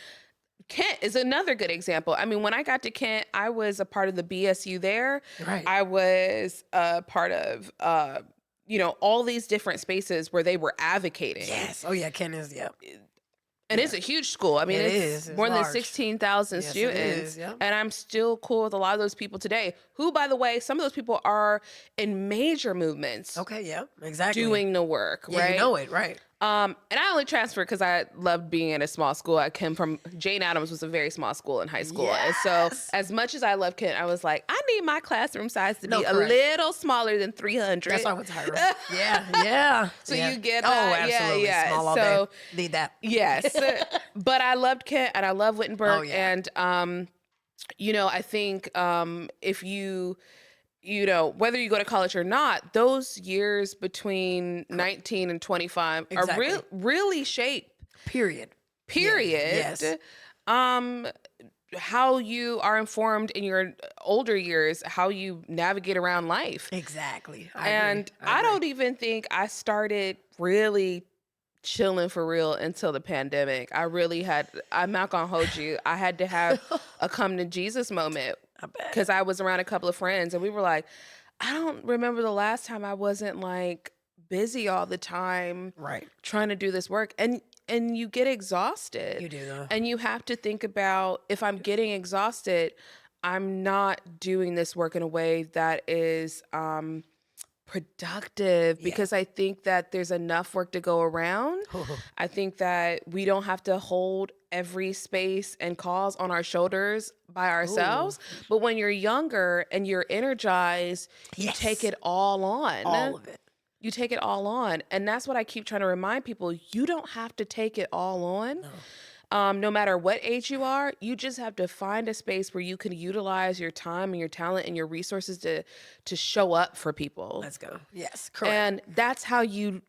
Kent is another good example. I mean, when I got to Kent, I was a part of the BSU there. Right. I was a part of, all these different spaces where they were advocating. Yes. Oh yeah, Ken is. Yeah. And it's a huge school. I mean, It it's is. It's more than large. 16,000 Yes, it students. is, yeah. And I'm still cool with a lot of those people today, who, by the way, some of those people are in major movements Okay. Yeah. Exactly. doing the work, Yeah, right? you know it, right? And I only transferred because I loved being in a small school. I came from Jane Addams was a very small school in high school. And so Yes. as much as I love Kent, I was like, I need my classroom size to No, be a correct. little smaller than 300. That's why I went to Hiram. Yeah. Yeah. So yeah. you get Oh, that? Yeah, absolutely. yeah. Small all So- day. Need that. Yes. But I loved Kent and I love Wittenberg. Oh, yeah. And, I think if you whether you go to college or not, those years between 19 and 25 Exactly. are really shape, Period. period. Yes. How you are informed in your older years, how you navigate around life. Exactly. And I don't even think I started really chilling for real until the pandemic. I'm not gonna hold you. I had to have a come to Jesus moment I bet. because I was around a couple of friends and we were like, I don't remember the last time I wasn't like busy all the time Right. trying to do this work. And you get exhausted. You do though. And you have to think about, if I'm getting exhausted, I'm not doing this work in a way that is productive, because I think that there's enough work to go around. I think that we don't have to hold every space and cause on our shoulders by ourselves. But when you're younger and you're energized, you Yes. take it all on. All of it. You take it all on. And that's what I keep trying to remind people. You don't have to take it all on. No matter what age you are, you just have to find a space where you can utilize your time and your talent and your resources to show up for people. Let's go. Yes. Correct. And that's how you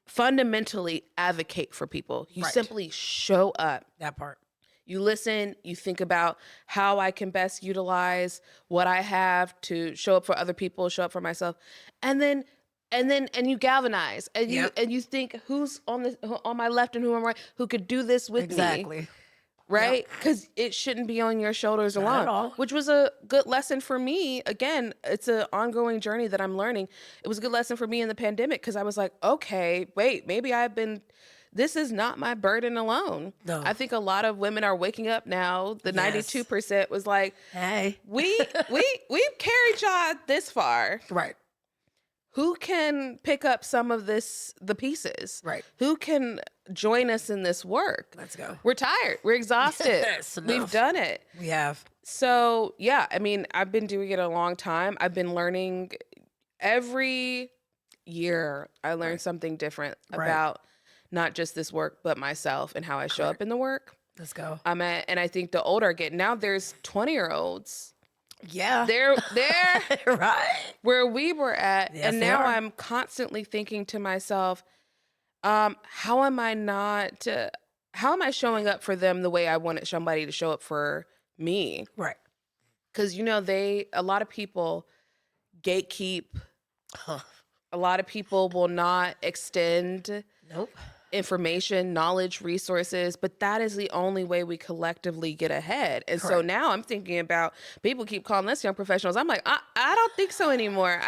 fundamentally advocate for people. You Right. simply show up. That part. You listen, you think about how I can best utilize what I have to show up for other people, show up for myself. And you galvanize and Yep. you think, who's on my left and who on my right who could do this with me, Exactly. right? Because it shouldn't be on your shoulders Not alone. at all. Which was a good lesson for me. Again, it's an ongoing journey that I'm learning. It was a good lesson for me in the pandemic because I was like, okay, wait, maybe this is not my burden alone. No. I think a lot of women are waking up now. The Yes. 92% was like, Hey. we've carried y'all this far. Right. Who can pick up some of the pieces? Right. Who can join us in this work? Let's go. We're tired. We're exhausted. Yes, We've enough. done it. We have. So, yeah, I mean, I've been doing it a long time. I've been learning every year. I learn something different Right. about not just this work, but myself and how I show up in the work. Let's go. And I think the older I get, now there's 20-year-olds. Yeah. They're right. where we were at. Yes, And they now are. I'm constantly thinking to myself, how am I showing up for them the way I wanted somebody to show up for me? Right. Because, a lot of people gatekeep. A lot of people will not extend Nope. information, knowledge, resources, but that is the only way we collectively get ahead. And so Correct. now I'm thinking about, people keep calling us young professionals. I'm like, I don't think so anymore.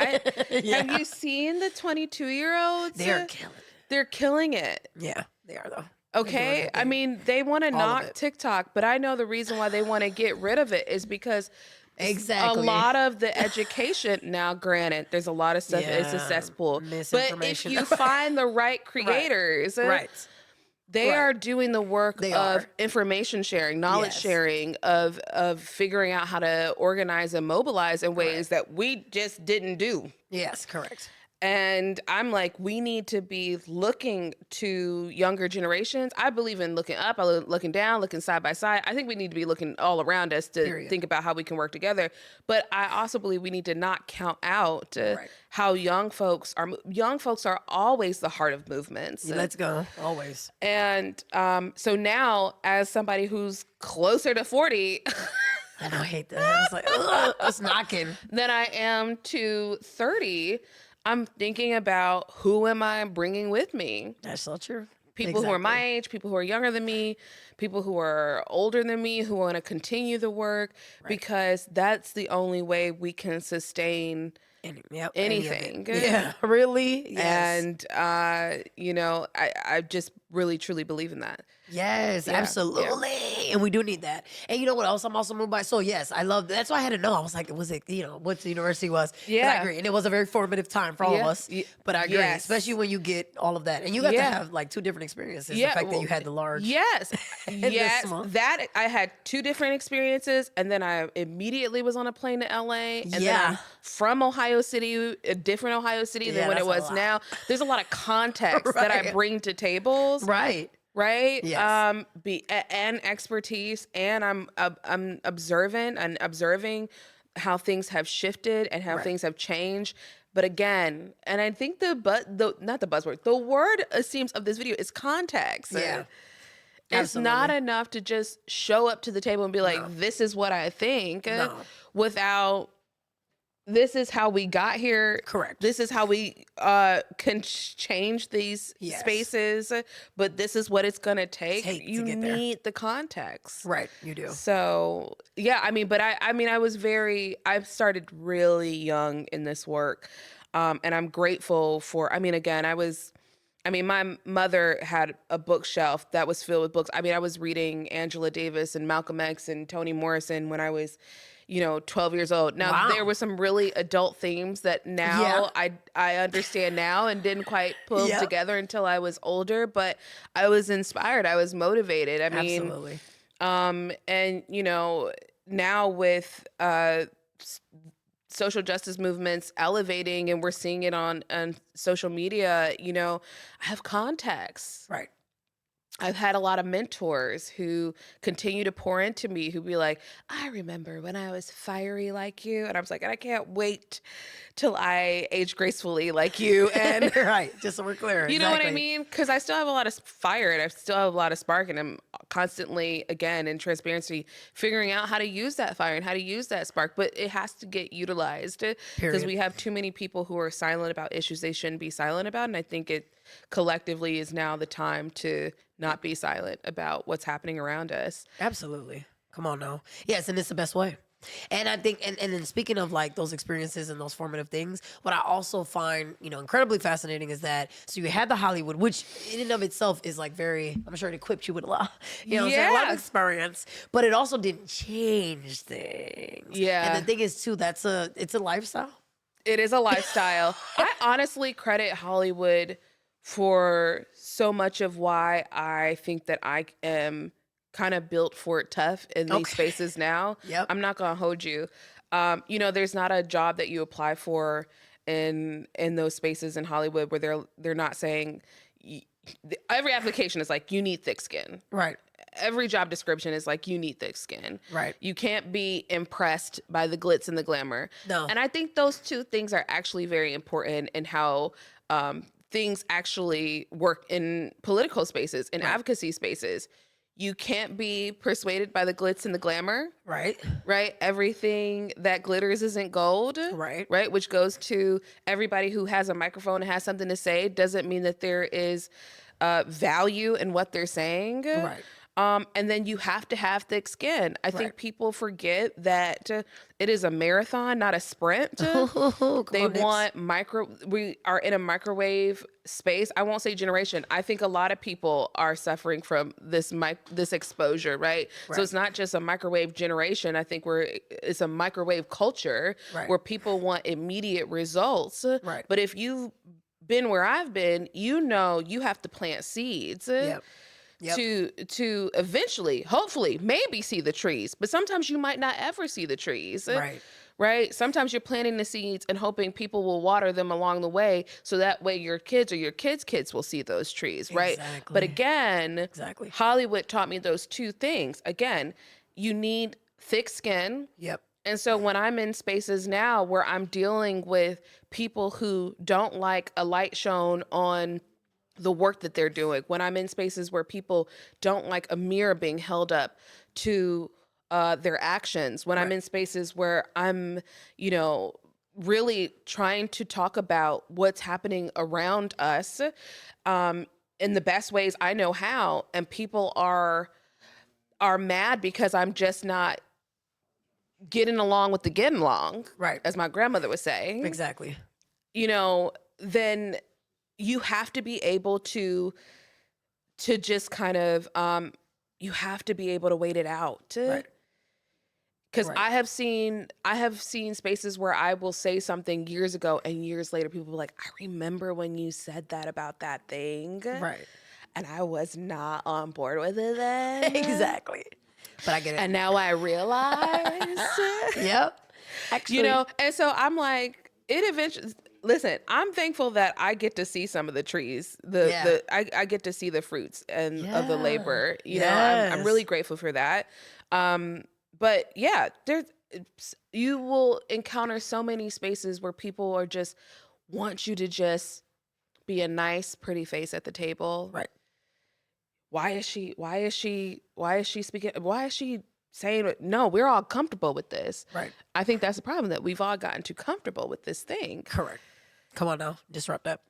Yeah. Have you seen the 22-year-olds? They're killing it. They're killing it. Yeah, they are though. Okay. I mean, they want to of knock it. TikTok, but I know the reason why they want to get rid of it is because Exactly. a lot of the education, now granted, there's a lot of stuff, it's a Yeah, cesspool. But if misinformation. you find the right creators, Right. They are doing the work of information sharing, knowledge sharing, of figuring out how to organize and mobilize in ways that we just didn't do. Yes, correct. And I'm like, we need to be looking to younger generations. I believe in looking up, looking down, looking side by side. I think we need to be looking all around us to think about how we can work together. But I also believe we need to not count out how young folks are. Young folks are always the heart of movements. Yeah, let's go, always. And so now, as somebody who's closer to 40, I know, I hate that. I was like, ugh, it's knocking. Than I am to 30. I'm thinking about who am I bringing with me? That's so true. People who are my age, people who are younger than me, people who are older than me, who want to continue the work, because that's the only way we can sustain anything. Yeah, really? Yes. And, you know, I just really, truly believe in that. Yes, absolutely. Yeah. And we do need that. And you know what else I'm also moved by? So yes, I love, that's why I had to know. I was like, was it, you know, what the university was? Yeah. I agree. And it was a very formative time for all of us. But I agree, especially when you get all of that. And you got to have like 2 different experiences. The fact that you had the large. Yes. That I had 2 different experiences. And then I immediately was on a plane to LA. And then I'm from Ohio City, a different Ohio City than what it was now. There's a lot of context that I bring to tables. Right. Yes. And expertise, and I'm observant and observing how things have shifted and how things have changed. But again, and I think not the buzzword, the word it seems of this video is context. Yeah. It's not enough to just show up to the table and be like, this is what I think, without. This is how we got here. Correct. This is how we can change these spaces, but this is what it's going to take. You need the context. Right, you do. So, yeah, I mean, but I started really young in this work, and I'm grateful for, my mother had a bookshelf that was filled with books. I mean, I was reading Angela Davis and Malcolm X and Toni Morrison when I was 12 years old. Now, there were some really adult themes that now I understand now and didn't quite pull together until I was older, but I was inspired. I was motivated. Absolutely. And, now with social justice movements elevating, and we're seeing it on social media, I have context. Right. I've had a lot of mentors who continue to pour into me, who be like, I remember when I was fiery like you. And I was like, I can't wait till I age gracefully like you. And right, just so we're clear. You know what I mean? Because I still have a lot of fire and I still have a lot of spark, and I'm constantly, again, in transparency, figuring out how to use that fire and how to use that spark. But it has to get utilized, because we have too many people who are silent about issues they shouldn't be silent about. And I think it collectively is now the time to not be silent about what's happening around us. Absolutely. Come on now. Yes, and it's the best way. And I think, and then speaking of like those experiences and those formative things, what I also find, incredibly fascinating is that, so you had the Hollywood, which in and of itself is like very, I'm sure it equipped you with a lot, a lot of experience, but it also didn't change things. Yeah. And the thing is too, it's a lifestyle. It is a lifestyle. I honestly credit Hollywood for so much of why I think that I am kind of built for it tough in these spaces now. Yep. I'm not going to hold you. There's not a job that you apply for in those spaces in Hollywood where they're not saying, every application is like, you need thick skin. Right. Every job description is like, you need thick skin. Right. You can't be impressed by the glitz and the glamour. No. And I think those two things are actually very important in how things actually work in political spaces, in advocacy spaces. You can't be persuaded by the glitz and the glamour. Right. Right. Everything that glitters isn't gold. Right. Right. Which goes to everybody who has a microphone and has something to say. Doesn't mean that there is value in what they're saying. Right. And then you have to have thick skin. I think people forget that it is a marathon, not a sprint. We are in a microwave space. I won't say generation. I think a lot of people are suffering from this exposure, right? So it's not just a microwave generation. I think it's a microwave culture where people want immediate results. Right. But if you've been where I've been, you have to plant seeds. Yep. Yep. to eventually, hopefully, maybe see the trees. But sometimes you might not ever see the trees. Right. Right? Sometimes you're planting the seeds and hoping people will water them along the way, so that way your kids or your kids' kids will see those trees, right? Exactly. But again, Exactly. Hollywood taught me those two things. Again, you need thick skin. Yep. And so when I'm in spaces now where I'm dealing with people who don't like a light shown on the work that they're doing, when I'm in spaces where people don't like a mirror being held up to their actions, when I'm in spaces where I'm, really trying to talk about what's happening around us in the best ways I know how, and people are mad because I'm just not getting along with the getting along, Right. as my grandmother was saying. Exactly. Then you have to be able to just kind of, you have to be able to wait it out. Right. Because Right. I have seen spaces where I will say something years ago, and years later people will be like, I remember when you said that about that thing. Right. And I was not on board with it then. Exactly. But I get it. And now I realize. Yep. Actually, And so I'm like, it eventually, listen, I'm thankful that I get to see some of the trees. I get to see the fruits and of the labor. I'm really grateful for that. But yeah, you will encounter so many spaces where people are just want you to just be a nice, pretty face at the table. Right. Why is she speaking? Why is she saying, no, we're all comfortable with this. Right. I think that's the problem, that we've all gotten too comfortable with this thing. Correct. Come on now. Disrupt that.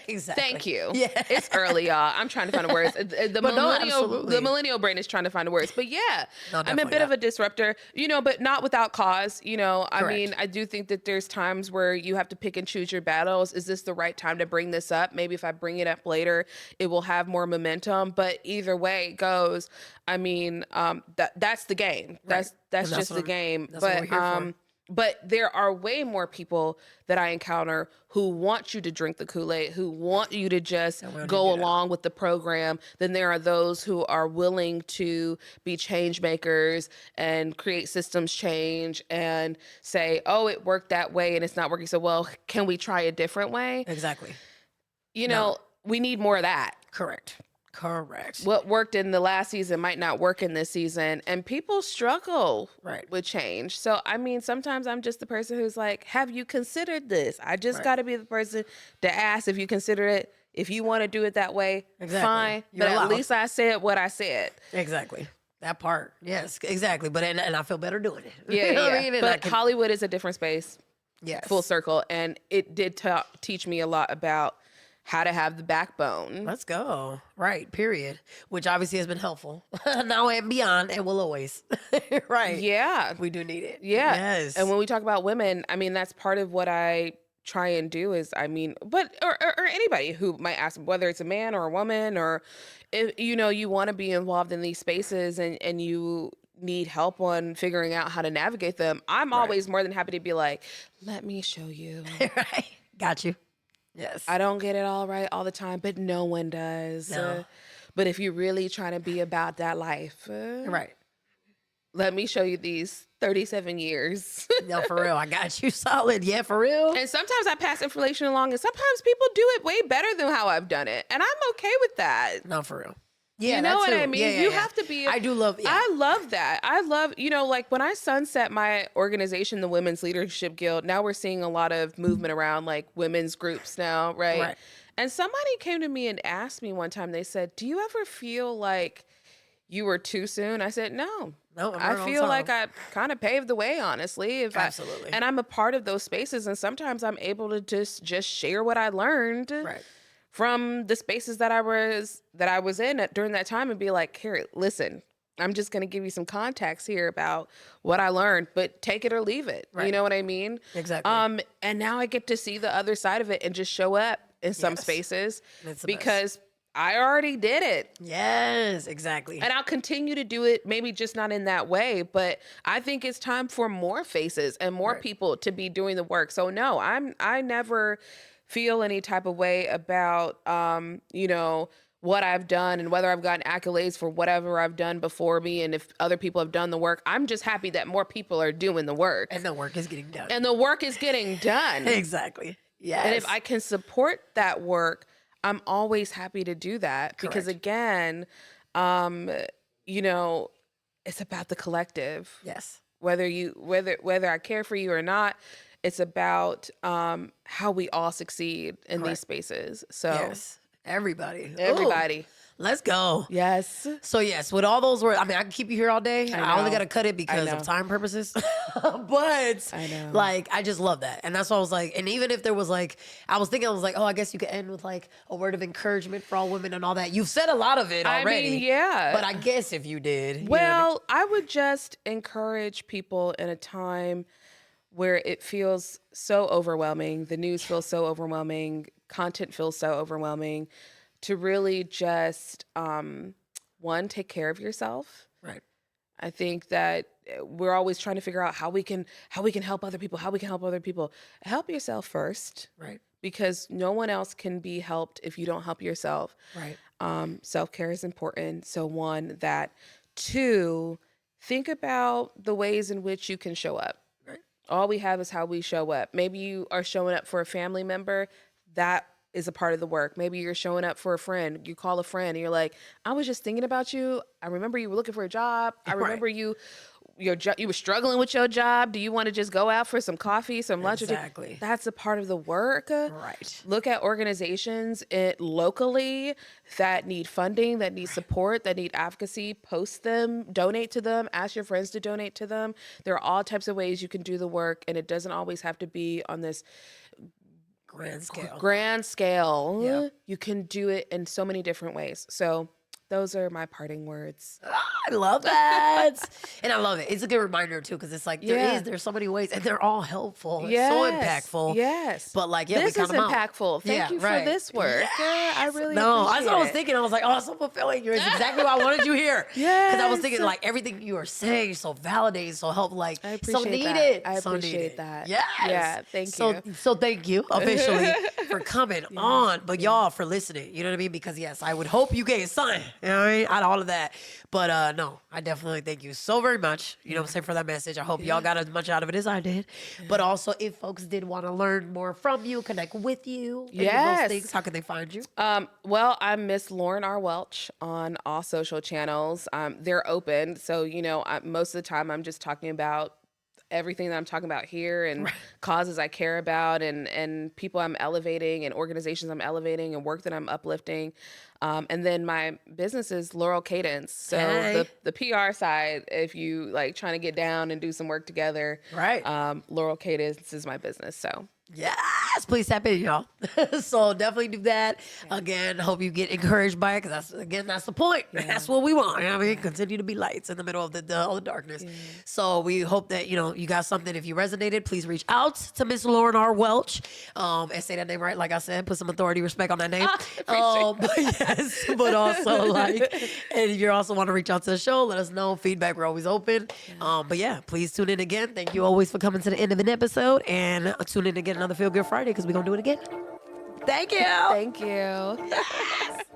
Exactly. Thank you. Yeah. It's early, y'all. I'm trying to find the words. The millennial brain is trying to find the words. But yeah, No, I'm a bit of a disruptor, but not without cause. I mean, I do think that there's times where you have to pick and choose your battles. Is this the right time to bring this up? Maybe if I bring it up later, it will have more momentum. But either way it goes, I mean, that's the game. Right. That's just the game. That's what we're here for. But there are way more people that I encounter who want you to drink the Kool-Aid, who want you to just go along with the program, than there are those who are willing to be change makers and create systems change and say, oh, it worked that way and it's not working so well. Can we try a different way? Exactly. We need more of that. Correct. What worked in the last season might not work in this season, and people struggle with change. So, I mean, sometimes I'm just the person who's like, have you considered this? I just got to be the person to ask if you consider it. If you want to do it that way, fine. But at least I said what I said. Exactly. That part. Yes, exactly. But and I feel better doing it. Yeah, you know what I mean? But Hollywood is a different space. Yes. Full circle. And it did teach me a lot about how to have the backbone. Let's go. Right. Period. Which obviously has been helpful now and beyond, and will always. Right. Yeah. We do need it. Yeah. Yes. And when we talk about women, I mean, that's part of what I try and do is, or anybody who might ask, whether it's a man or a woman, or if, you want to be involved in these spaces and you need help on figuring out how to navigate them. I'm always more than happy to be like, let me show you. Right. Got you. Yes. I don't get it all right all the time, but no one does. No. But if you're really trying to be about that life, right. Let me show you these 37 years. No, for real. I got you solid. Yeah, for real. And sometimes I pass information along, and sometimes people do it way better than how I've done it. And I'm okay with that. No, for real. Yeah, you know what too. I mean? Yeah, You have to be. I do love. Yeah. I love that. I love, like when I sunset my organization, the Women's Leadership Guild, now we're seeing a lot of movement around like women's groups now, right? And somebody came to me and asked me one time, they said, do you ever feel like you were too soon? I said, no. I feel like I kind of paved the way, honestly. Absolutely. And I'm a part of those spaces. And sometimes I'm able to just share what I learned. Right. From the spaces that I was in during that time, and be like, here, listen, I'm just going to give you some context here about what I learned, but take it or leave it. Right. You know what I mean? Exactly. And now I get to see the other side of it and just show up in some spaces because I already did it. Yes, exactly. And I'll continue to do it, maybe just not in that way, but I think it's time for more faces and more people to be doing the work. So no, I never feel any type of way about, what I've done and whether I've gotten accolades for whatever I've done before me and if other people have done the work. I'm just happy that more people are doing the work. And the work is getting done. And the work is getting done. Exactly. Yes. And if I can support that work, I'm always happy to do that. Correct. Because again, you know, it's about the collective. Yes. Whether I care for you or not, it's about how we all succeed in these spaces. So yes. Everybody. Ooh, let's go. yes. So yes, with all those words, I mean, I can keep you here all day. I only got to cut it because of time purposes. But I know. like, I just love that. And that's why I was like, and even if there was like, I was like, oh, I guess you could end with like a word of encouragement for all women and all that. You've said a lot of it already. I mean, yeah. But I guess if you did. Well, I would just encourage people in a time where it feels so overwhelming. The news feels so overwhelming. Content feels so overwhelming. To really just, one, take care of yourself. Right. I think that we're always trying to figure out how we can help other people, Help yourself first. Right. Because no one else can be helped if you don't help yourself. Right. Self-care is important. So one, that. Two, think about the ways in which you can show up. Right. All we have is how we show up. Maybe you are showing up for a family member. That is a part of the work. Maybe you're showing up for a friend. You call a friend and you're like, I was just thinking about you. I remember you were looking for a job. I remember you were struggling with your job. Do you want to just go out for some coffee, some lunch? Exactly. That's a part of the work. Right. Look at organizations locally that need funding, that need support, that need advocacy. Post them, donate to them, ask your friends to donate to them. There are all types of ways you can do the work, and it doesn't always have to be on this grand scale. Yep. You can do it in so many different ways. So those are my parting words. I love that. And I love it. It's a good reminder too, because it's like there's so many ways and they're all helpful. Yes. So impactful. Yes. But like, this is impactful. Thank you for this work. Yes. I really that's appreciate what I was thinking. I was like, oh, it's so fulfilling. You're exactly what I wanted you here. Yes. Because I was thinking like everything you were saying, so validating, so helpful, like I so appreciate needed. that. I so appreciate needed. that. Yes. Yeah, thank you. So thank you officially for coming on, but y'all for listening. You know what I mean? Because yes, I would hope you get something. You know what I mean? Out of all of that. But no, I definitely thank you so very much. You know what I'm saying, for that message. I hope y'all got as much out of it as I did. But also, if folks did want to learn more from you, connect with you, any of those things, how can they find you? Well, I'm Miss Lauren R. Welch on all social channels. They're open. So, most of the time I'm just talking about everything that I'm talking about here and causes I care about and people I'm elevating and organizations I'm elevating and work that I'm uplifting. And then my business is Laurel Cadence. So the PR side, if you like trying to get down and do some work together, Laurel Cadence is my business. So yes, please tap in, y'all. So definitely do that. Again, hope you get encouraged by it, because that's the point. That's what we want. You know what I mean? Continue to be lights in the middle of all the darkness. So we hope that you got something. If you resonated, please reach out to Miss Lauren R. Welch and say that name right. Like I said, put some authority, respect on that name. But yes, but also like, and if you also want to reach out to the show, let us know. Feedback, we're always open. But yeah, please tune in again. Thank you always for coming to the end of an episode, and tune in again another Feel Good Friday, because we're going to do it again. Thank you. Thank you.